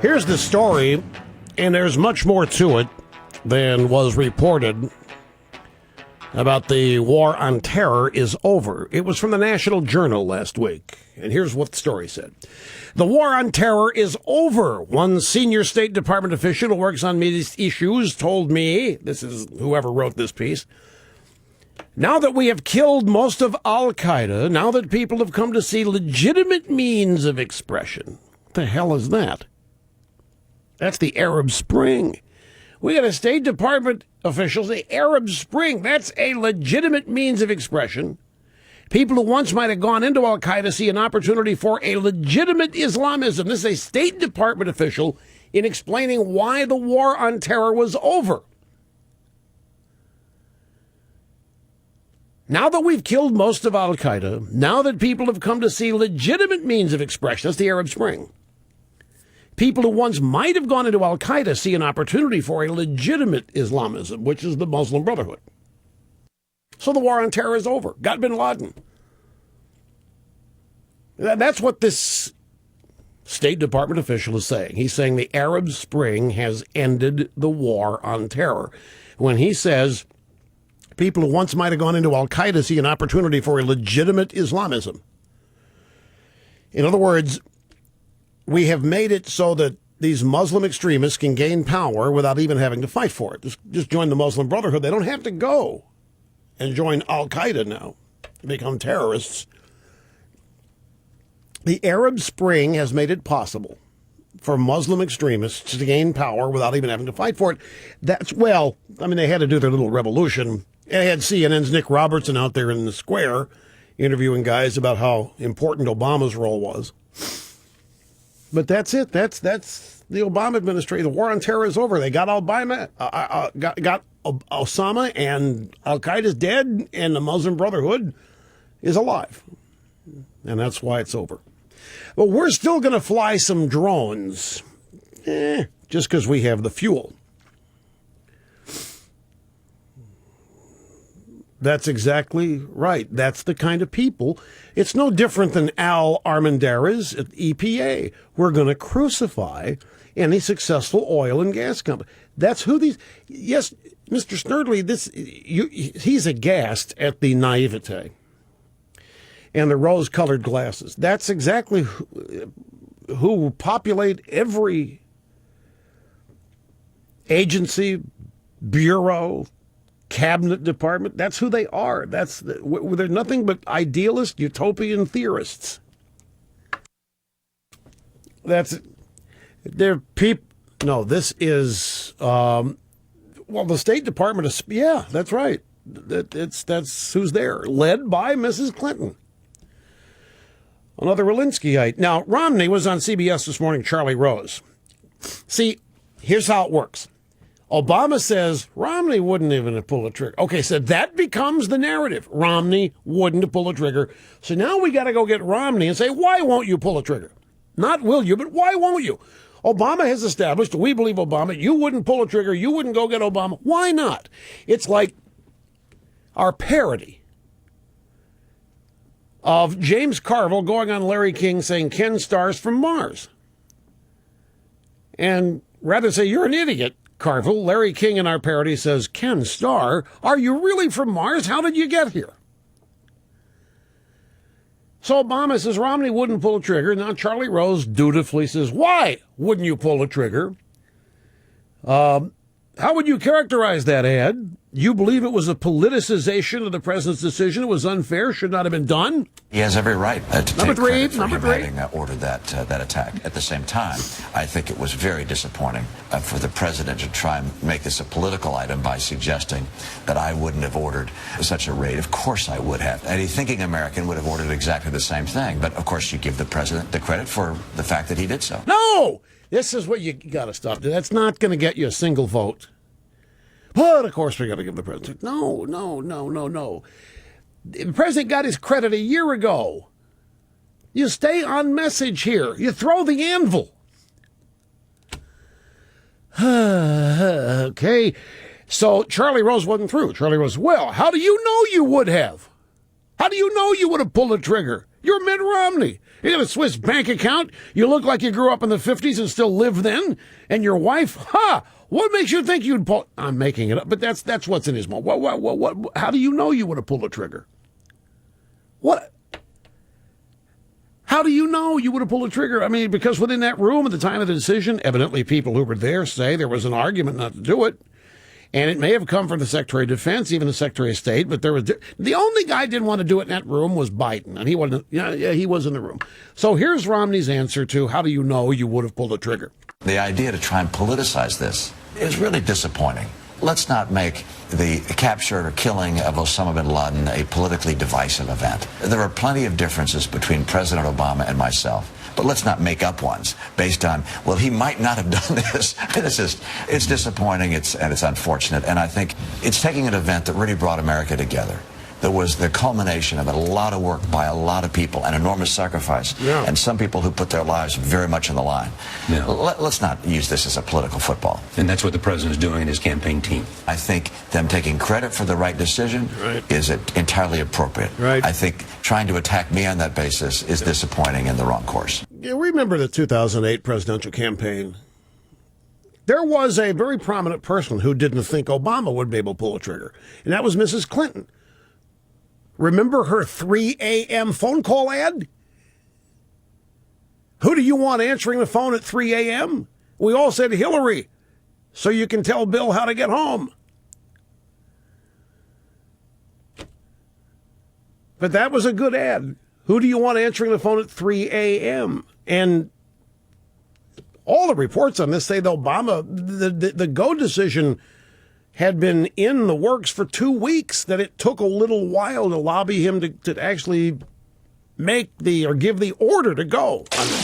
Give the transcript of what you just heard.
Here's the story, and there's much more to it than was reported about the war on terror is over. It was from the National Journal last week, and here's what the story said. The war on terror is over. One senior State Department official who works on these issues told me, this is whoever wrote this piece, now that we have killed most of Al-Qaeda, now that people have come to see legitimate means of expression. What the hell is that? That's the Arab Spring. We got a State Department official say Arab Spring. That's a legitimate means of expression. People who once might have gone into Al-Qaeda see an opportunity for a legitimate Islamism. This is a State Department official in explaining why the war on terror was over. Now that we've killed most of Al-Qaeda, now that people have come to see legitimate means of expression, that's the Arab Spring. People who once might have gone into Al-Qaeda see an opportunity for a legitimate Islamism, which is the Muslim Brotherhood. So the war on terror is over. Got bin Laden. That's what this State Department official is saying. He's saying the Arab Spring has ended the war on terror. When he says people who once might have gone into Al-Qaeda see an opportunity for a legitimate Islamism. In other words, we have made it so that these Muslim extremists can gain power without even having to fight for it. Just join the Muslim Brotherhood. They don't have to go and join Al-Qaeda now to become terrorists. The Arab Spring has made it possible for Muslim extremists to gain power without even having to fight for it. They had to do their little revolution. They had CNN's Nick Robertson out there in the square interviewing guys about how important Obama's role was. But that's it. That's the Obama administration. The war on terror is over. They got Obama, got Osama, and Al-Qaeda's dead, and the Muslim Brotherhood is alive. And that's why it's over. But we're still going to fly some drones, just because we have the fuel. That's exactly right. That's the kind of people. It's no different than Al Armendariz at the EPA. We're going to crucify any successful oil and gas company. That's who these. Yes, Mr. Snerdley, he's aghast at the naivete and the rose-colored glasses. That's exactly who populate every agency, bureau, cabinet department. That's who they are. They're nothing but idealist, utopian theorists. They're people. No, this is the State Department is. Yeah, that's right. That's who's there, led by Mrs. Clinton. Another Walenskyite. Now, Romney was on CBS this morning. Charlie Rose. See, here's how it works. Obama says Romney wouldn't even have pulled a trigger. Okay, so that becomes the narrative. Romney wouldn't have pulled a trigger. So now we got to go get Romney and say, why won't you pull a trigger? Not will you, but why won't you? Obama has established, we believe Obama, you wouldn't pull a trigger, you wouldn't go get Obama. Why not? It's like our parody of James Carville going on Larry King saying Ken Starr's from Mars. And rather say, you're an idiot, Carville. Larry King in our parody says, Ken Starr, are you really from Mars? How did you get here? So Obama says Romney wouldn't pull a trigger. Now Charlie Rose dutifully says, why wouldn't you pull a trigger? How would you characterize that ad? You believe it was a politicization of the president's decision? It was unfair, should not have been done? He has every right to Number take credit for three. having ordered that attack. At the same time, I think it was very disappointing for the president to try and make this a political item by suggesting that I wouldn't have ordered such a raid. Of course I would have. Any thinking American would have ordered exactly the same thing. But, of course, you give the president the credit for the fact that he did so. No! This is what you got to stop. That's not going to get you a single vote. But, of course, we got to give the president. No. The president got his credit a year ago. You stay on message here. You throw the anvil. Okay. So Charlie Rose wasn't through. Charlie Rose, well, how do you know you would have? How do you know you would have pulled the trigger? You're Mitt Romney. You got a Swiss bank account. You look like you grew up in the 50s and still live then. And your wife, what makes you think you'd pull? I'm making it up, but that's what's in his mind. What, how do you know you would have pulled the trigger? What? How do you know you would have pulled the trigger? I mean, because within that room at the time of the decision, evidently people who were there say there was an argument not to do it. And it may have come from the Secretary of Defense, even the Secretary of State, but the only guy who didn't want to do it in that room was Biden, and he wasn't. Yeah, he was in the room. So here's Romney's answer to how do you know you would have pulled the trigger? The idea to try and politicize this is really disappointing. Let's not make the capture or killing of Osama bin Laden a politically divisive event. There are plenty of differences between President Obama and myself. But let's not make up ones based on, well, he might not have done this. It's disappointing, and it's unfortunate. And I think it's taking an event that really brought America together. That was the culmination of a lot of work by a lot of people, an enormous sacrifice, and some people who put their lives very much on the line. Yeah. Let's not use this as a political football. And that's what the president is doing in his campaign team. I think them taking credit for the right decision is entirely appropriate. I think trying to attack me on that basis is disappointing and the wrong course. You remember the 2008 presidential campaign? There was a very prominent person who didn't think Obama would be able to pull the trigger, and that was Mrs. Clinton. Remember her 3 a.m. phone call ad? Who do you want answering the phone at 3 a.m.? We all said Hillary, so you can tell Bill how to get home. But that was a good ad. Who do you want answering the phone at 3 a.m.? And all the reports on this say that Obama, the go decision had been in the works for 2 weeks, that it took a little while to lobby him to actually make give the order to go on the